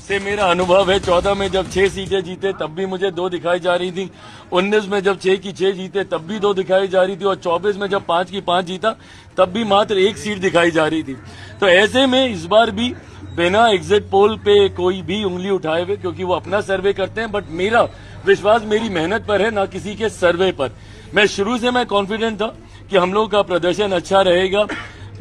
से मेरा अनुभव है। 14 में जब 6 सीटें जीते तब भी मुझे 2 दिखाई जा रही थी। 19 में जब 6 की 6 जीते तब भी 2 दिखाई जा रही थी, और 24 में जब 5 की 5 जीता तब भी मात्र 1 सीट दिखाई जा रही थी। तो ऐसे में इस बार भी बिना एग्जिट पोल पे कोई भी उंगली उठाए हुए, क्योंकि वो अपना सर्वे करते हैं, बट मेरा विश्वास मेरी मेहनत पर है, ना किसी के सर्वे पर। मैं शुरू से कॉन्फिडेंट था कि हम लोग का प्रदर्शन अच्छा रहेगा।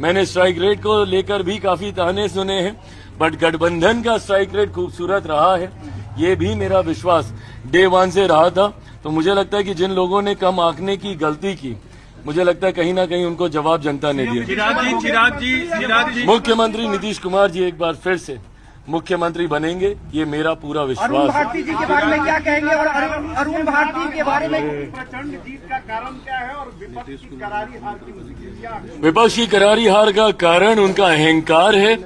मैंने स्ट्राइक रेट को लेकर भी काफी ताने सुने हैं, बट गठबंधन का स्ट्राइक रेट खूबसूरत रहा है, ये भी मेरा विश्वास डे 1 से रहा था। तो मुझे लगता है कि जिन लोगों ने कम आंकने की गलती की, मुझे लगता है कहीं ना कहीं उनको जवाब जनता ने दिया। चिराग जी मुख्यमंत्री नीतीश कुमार जी एक बार फिर से मुख्यमंत्री बनेंगे, ये मेरा पूरा विश्वास है। अरुण भारती जी के बारे में क्या कहेंगे, और अरुण भारती के बारे में प्रचंड जीत का कारण क्या है और विपक्ष की करारी हार की क्या? विपक्ष की करारी हार का कारण उनका अहंकार है,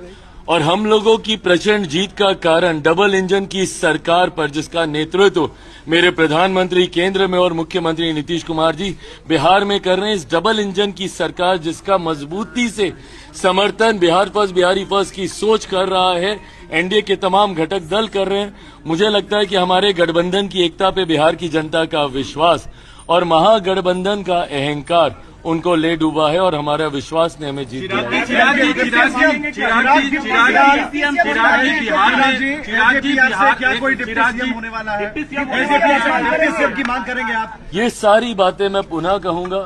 और हम लोगों की प्रचंड जीत का कारण डबल इंजन की सरकार पर, जिसका नेतृत्व मेरे प्रधानमंत्री केंद्र में और मुख्यमंत्री नीतीश कुमार जी बिहार में कर रहे हैं। इस डबल इंजन की सरकार जिसका मजबूती से समर्थन बिहार फर्स्ट, बिहारी फर्स्ट की सोच कर रहा है, एनडीए के तमाम घटक दल कर रहे हैं। मुझे लगता है कि हमारे गठबंधन की एकता पे बिहार की जनता का विश्वास और महागठबंधन का अहंकार उनको ले डूबा है, और हमारा विश्वास ने हमें जीत दिया। चिराग जी बिहार में क्या कोई डिप्टी सीएम होने वाला है? डिप्टी सीएम की मांग करेंगे आप? ये सारी बातें मैं पुनः कहूंगा।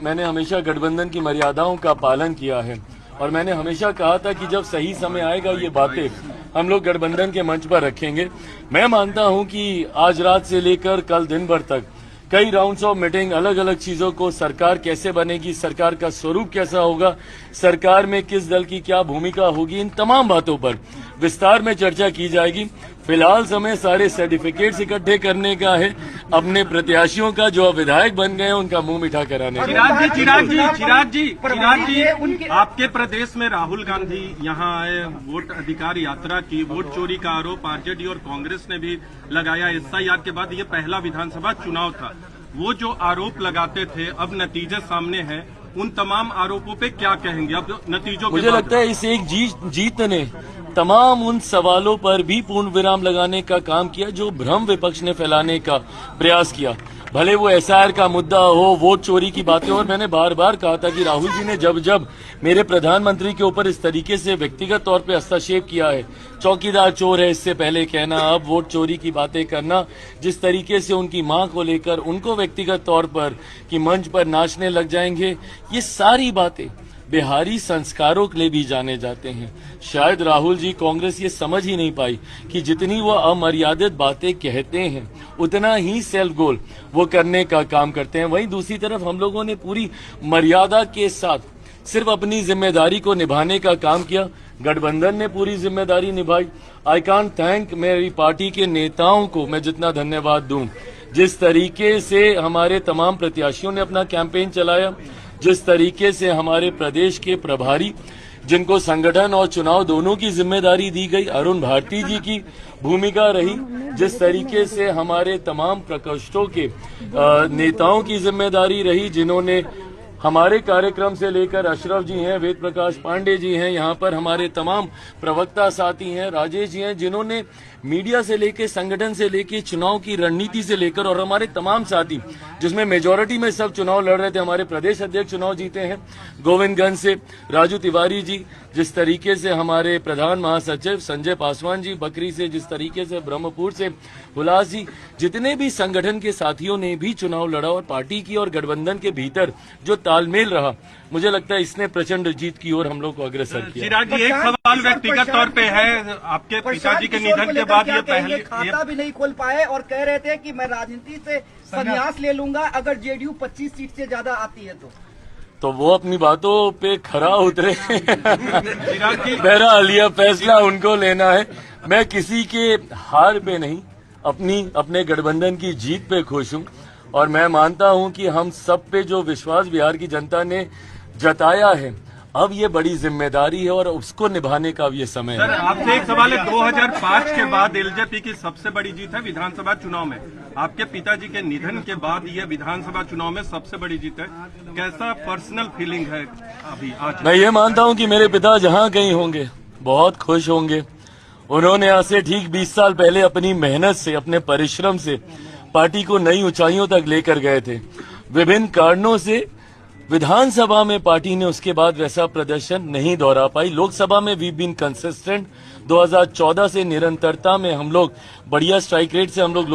मैंने हमेशा गठबंधन की मर्यादाओं का पालन किया है, और मैंने हमेशा कहा था कि जब सही समय आएगा ये बातें हम लोग गठबंधन के मंच पर रखेंगे। मैं मानता हूं कि आज रात से लेकर कल दिन भर तक कई राउंड्स ऑफ मीटिंग, अलग अलग चीजों को, सरकार कैसे बनेगी, सरकार का स्वरूप कैसा होगा, सरकार में किस दल की क्या भूमिका होगी, इन तमाम बातों पर विस्तार में चर्चा की जाएगी। फिलहाल समय सारे सर्टिफिकेट्स इकट्ठे करने का है, अपने प्रत्याशियों का जो विधायक बन गए हैं उनका मुंह मीठा कराने का। चिराग जी आपके प्रदेश में राहुल गांधी यहाँ आए, वोट अधिकार यात्रा की, वोट चोरी का आरोप आरजेडी और कांग्रेस ने भी लगाया। एसआईआर के बाद ये पहला विधानसभा चुनाव था। वो जो आरोप लगाते थे, अब नतीजे सामने हैं, उन तमाम आरोपों पे क्या कहेंगे अब नतीजों? मुझे लगता है इस एक जीत ने तमाम उन सवालों पर भी पूर्ण विराम लगाने का काम किया जो भ्रम विपक्ष ने फैलाने का प्रयास किया। भले वो एसआईआर का मुद्दा हो, वोट चोरी की बातें, और मैंने बार बार कहा था कि राहुल जी ने जब जब मेरे प्रधानमंत्री के ऊपर इस तरीके से व्यक्तिगत तौर पे हस्तक्षेप किया है, चौकीदार चोर है इससे पहले कहना, अब वोट चोरी की बातें करना, जिस तरीके से उनकी मां को लेकर उनको व्यक्तिगत तौर पर कि मंच पर नाचने लग जाएंगे, ये सारी बातें बिहारी संस्कारों के लिए भी जाने जाते हैं। शायद राहुल जी, कांग्रेस ये समझ ही नहीं पाई कि जितनी वो अमर्यादित बातें कहते हैं उतना ही सेल्फ गोल वो करने का काम करते हैं। वहीं दूसरी तरफ हम लोगों ने पूरी मर्यादा के साथ सिर्फ अपनी जिम्मेदारी को निभाने का काम किया। गठबंधन ने पूरी जिम्मेदारी निभाई। आई कांट थैंक मेरी पार्टी के नेताओं को मैं जितना धन्यवाद दूं, जिस तरीके से हमारे तमाम प्रत्याशियों ने अपना कैंपेन चलाया, जिस तरीके से हमारे प्रदेश के प्रभारी जिनको संगठन और चुनाव दोनों की जिम्मेदारी दी गई, अरुण भारती जी की भूमिका रही, जिस तरीके से हमारे तमाम प्रकोष्ठों के नेताओं की जिम्मेदारी रही, जिन्होंने हमारे कार्यक्रम से लेकर अशरफ जी हैं, वेद प्रकाश पांडे जी हैं, यहाँ पर हमारे तमाम प्रवक्ता साथी हैं, राजेश जी हैं, जिन्होंने मीडिया से लेकर, संगठन से लेकर, चुनाव की रणनीति से लेकर, और हमारे तमाम साथी जिसमें मेजॉरिटी में सब चुनाव लड़ रहे थे, हमारे प्रदेश अध्यक्ष चुनाव जीते हैं गोविंदगंज से, राजू तिवारी जी, जिस तरीके से हमारे प्रधान महासचिव संजय पासवान जी बकरी से, जिस तरीके से ब्रह्मपुर से हुलास जी, जितने भी संगठन के साथियों ने भी चुनाव लड़ा, और पार्टी की और गठबंधन के भीतर जो तालमेल रहा, मुझे लगता है इसने प्रचंड जीत की ओर हम लोग को अग्रसर किया। चिराग जी, एक सवाल व्यक्तिगत तौर पे है, आपके पिताजी के निधन के बाद ये पहले खाता भी नहीं खोल पाए और कह रहे थे कि मैं राजनीति से संन्यास ले लूंगा अगर जेडीयू 25 सीट से ज्यादा आती है तो वो अपनी बातों पे खरा उतरे। बहरहाल यह फैसला उनको लेना है। मैं किसी के हार पे नहीं, अपने गठबंधन की जीत पे खुश हूं, और मैं मानता हूं कि हम सब पे जो विश्वास बिहार की जनता ने जताया है, अब ये बड़ी जिम्मेदारी है और उसको निभाने का अब ये समय है। सर, आपसे एक सवाल है, 2005 के बाद एलजेपी की सबसे बड़ी जीत है विधानसभा चुनाव में। आपके पिताजी के निधन के बाद ये विधानसभा चुनाव में सबसे बड़ी जीत है। कैसा पर्सनल फीलिंग है अभी आज? मैं ये मानता हूं कि मेरे पिता जहां कहीं होंगे बहुत खुश होंगे, उन्होंने आज से ठीक 20 साल पहले अपनी मेहनत से, अपने परिश्रम से पार्टी को नई ऊंचाइयों तक लेकर गए थे। विभिन्न कारणों से विधानसभा में पार्टी ने उसके बाद वैसा प्रदर्शन नहीं दोहरा पाई। लोकसभा में वी बीन कंसिस्टेंट। 2014 से निरंतरता में हम लोग बढ़िया स्ट्राइक रेट से हम लोग